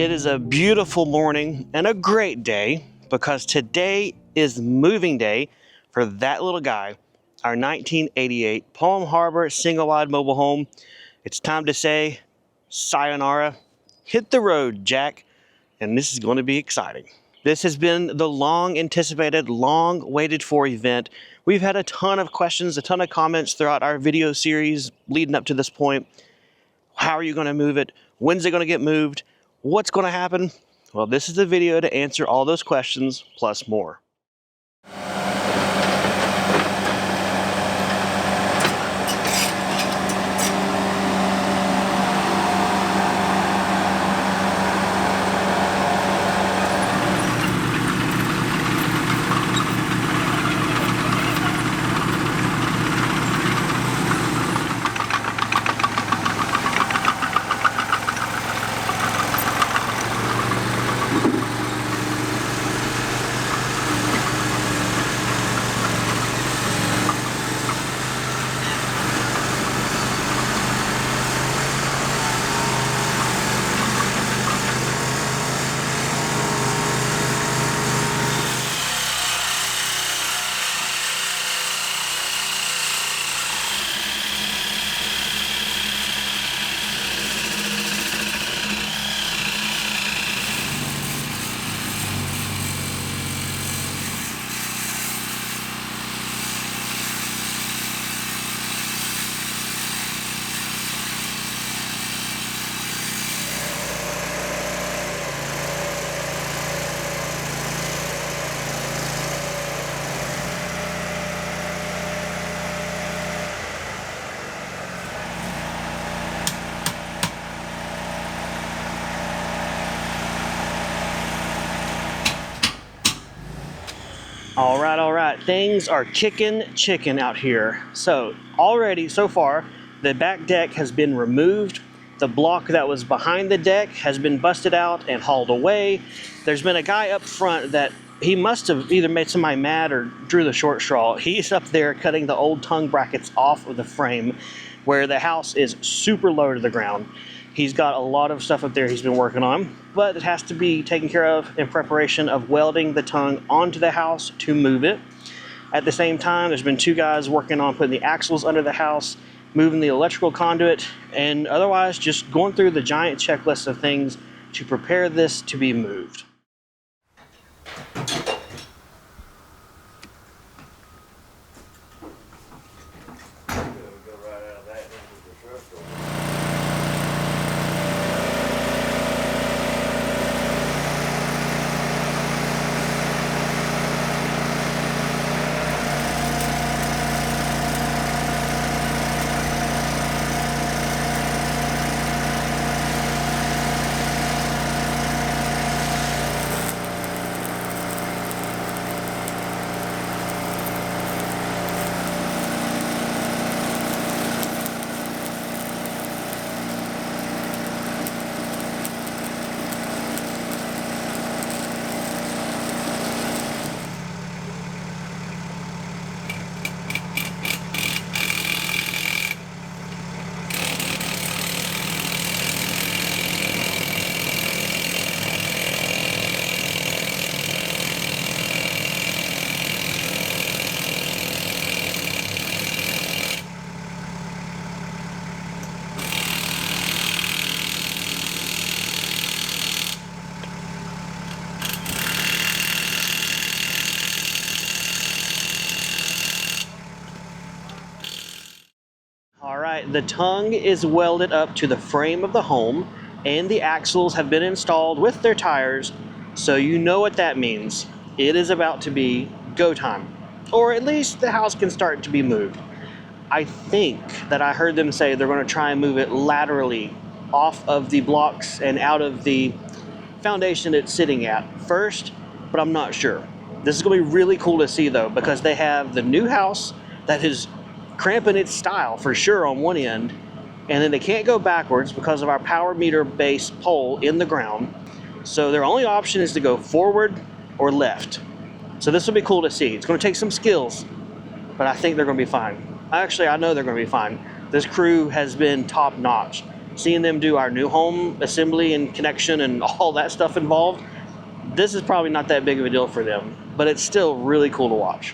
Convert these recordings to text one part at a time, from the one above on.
It is a beautiful morning and a great day because today is moving day for that little guy, our 1988 Palm Harbor Singlewide mobile home. It's time to say sayonara, hit the road, Jack, and this is going to be exciting. This has been the long anticipated, long waited for event. We've had a ton of questions, a ton of comments throughout our video series leading up to this point. How are you going to move it? When's it going to get moved? What's going to happen? Well, this is the video to answer all those questions plus more. All right, things are kicking chicken out here. So already, so far, the back deck has been removed. The block that was behind the deck has been busted out and hauled away. There's been a guy up front that he must have either made somebody mad or drew the short straw. He's up there cutting the old tongue brackets off of the frame where the house is super low to the ground. He's got a lot of stuff up there he's been working on, but it has to be taken care of in preparation of welding the tongue onto the house to move it. At the same time, there's been two guys working on putting the axles under the house, moving the electrical conduit, and otherwise just going through the giant checklist of things to prepare this to be moved. The tongue is welded up to the frame of the home and the axles have been installed with their tires, so you know what that means. It is about to be go time, or at least the house can start to be moved. I think that I heard them say they're going to try and move it laterally off of the blocks and out of the foundation it's sitting at first, but I'm not sure. This is going to be really cool to see though, because they have the new house that is cramping its style for sure on one end, and then they can't go backwards because of our power meter base pole in the ground. So their only option is to go forward or left. So this will be cool to see. It's going to take some skills, but I think they're going to be fine. Actually, I know they're going to be fine. This crew has been top notch. seeing them do our new home assembly and connection and all that stuff involved, this is probably not that big of a deal for them, but it's still really cool to watch.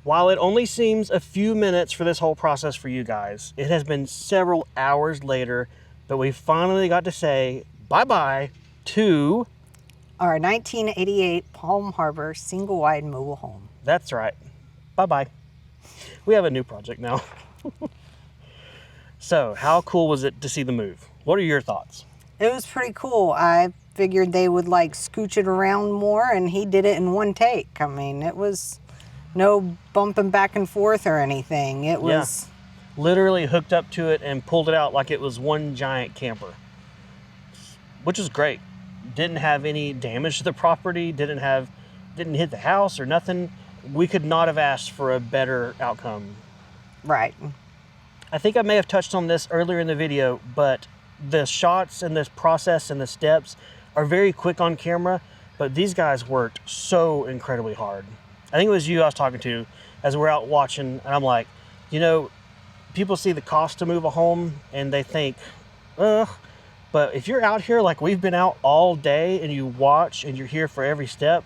While it only seems a few minutes for this whole process for you guys, it has been several hours later, but we finally got to say bye-bye to our 1988 Palm Harbor single-wide mobile home. That's right. Bye-bye. We have a new project now. So, how cool was it to see the move? What are your thoughts? It was pretty cool. I figured they would like scooch it around more, and he did it in one take. I mean, it was No bumping back and forth or anything. It was... Literally hooked up to it and pulled it out like it was one giant camper, which was great. Didn't have any damage to the property, didn't hit the house or nothing. We could not have asked for a better outcome. Right. I think I may have touched on this earlier in the video, but the shots and this process and the steps are very quick on camera, but these guys worked so incredibly hard. I think it was you I was talking to as we're out watching, and I'm like, you know, people see the cost to move a home and they think, ugh. But if you're out here like we've been out all day and you watch and you're here for every step,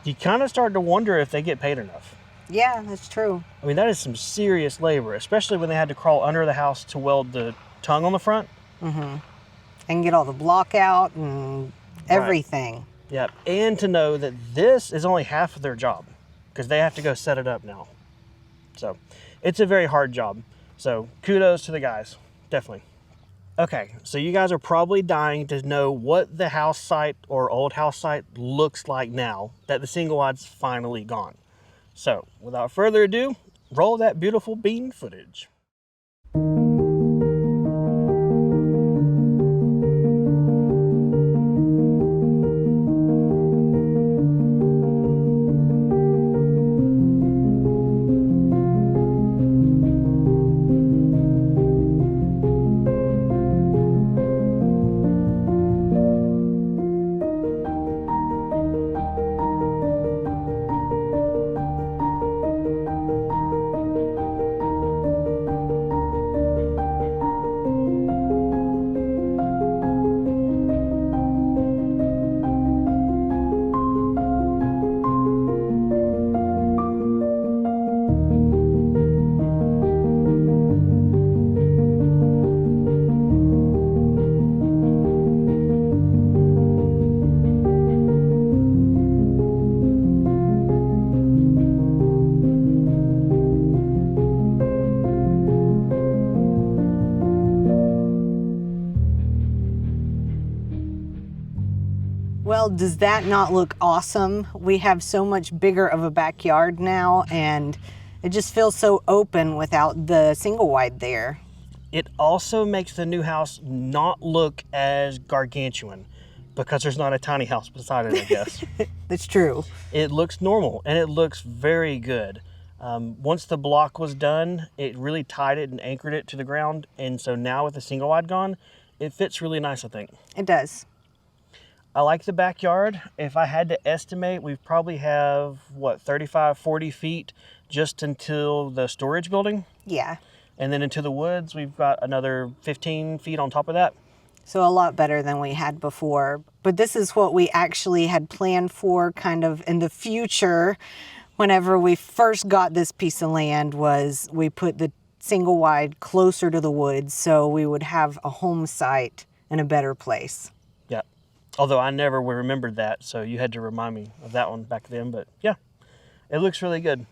you kind of start to wonder if they get paid enough. Yeah, that's true. I mean, that is some serious labor, especially when they had to crawl under the house to weld the tongue on the front. Mm-hmm. And get all the block out and everything. Right. Yep. And to know that this is only half of their job because they have to go set it up now. So it's a very hard job. So kudos to the guys, definitely. Okay, so you guys are probably dying to know what the house site or old house site looks like now that the Singlewide's finally gone. So without further ado, roll that beautiful bean footage. Well, does that not look awesome? We have so much bigger of a backyard now, and it just feels so open without the Singlewide there. It also makes the new house not look as gargantuan because there's not a tiny house beside it, I guess. That's true. It looks normal and it looks very good. Once the block was done, it really tied it and anchored it to the ground. And so now with the Singlewide gone, it fits really nice, I think. It does. I like the backyard. If I had to estimate, we probably have, what, 35, 40 feet just until the storage building. Yeah. And then into the woods, we've got another 15 feet on top of that. So a lot better than we had before. But this is what we actually had planned for kind of in the future. Whenever we first got this piece of land, was we put the Singlewide closer to the woods so we would have a home site in a better place. Yeah. Although I never remembered that, so you had to remind me of that one back then. But yeah, it looks really good.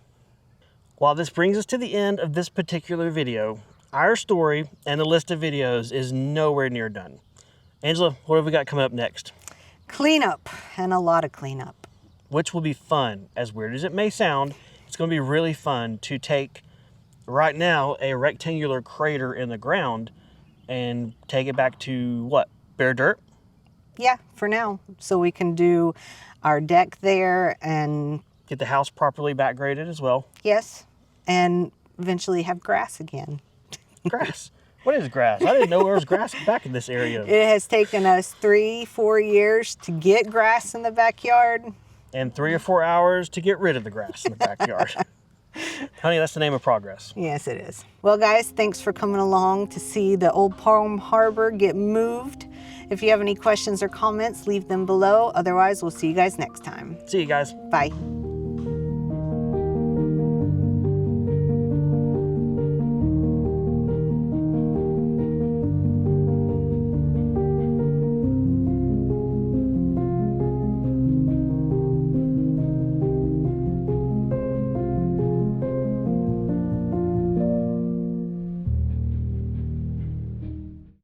While this brings us to the end of this particular video, our story and the list of videos is nowhere near done. Angela, what have we got coming up next? Cleanup, and a lot of cleanup. Which will be fun. As weird as it may sound, it's going to be really fun to take, right now, a rectangular crater in the ground and take it back to, what, bare dirt? Yeah, for now. So we can do our deck there and... get the house properly back graded as well. Yes, and eventually have grass again. Grass? What is grass? I didn't know there was grass back in this area. It has taken us 3-4 years to get grass in the backyard. And 3 or 4 hours to get rid of the grass in the backyard. Honey, that's the name of progress. Yes, it is. Well, guys, thanks for coming along to see the old Palm Harbor get moved. If you have any questions or comments, leave them below. Otherwise, we'll see you guys next time. See you guys. Bye.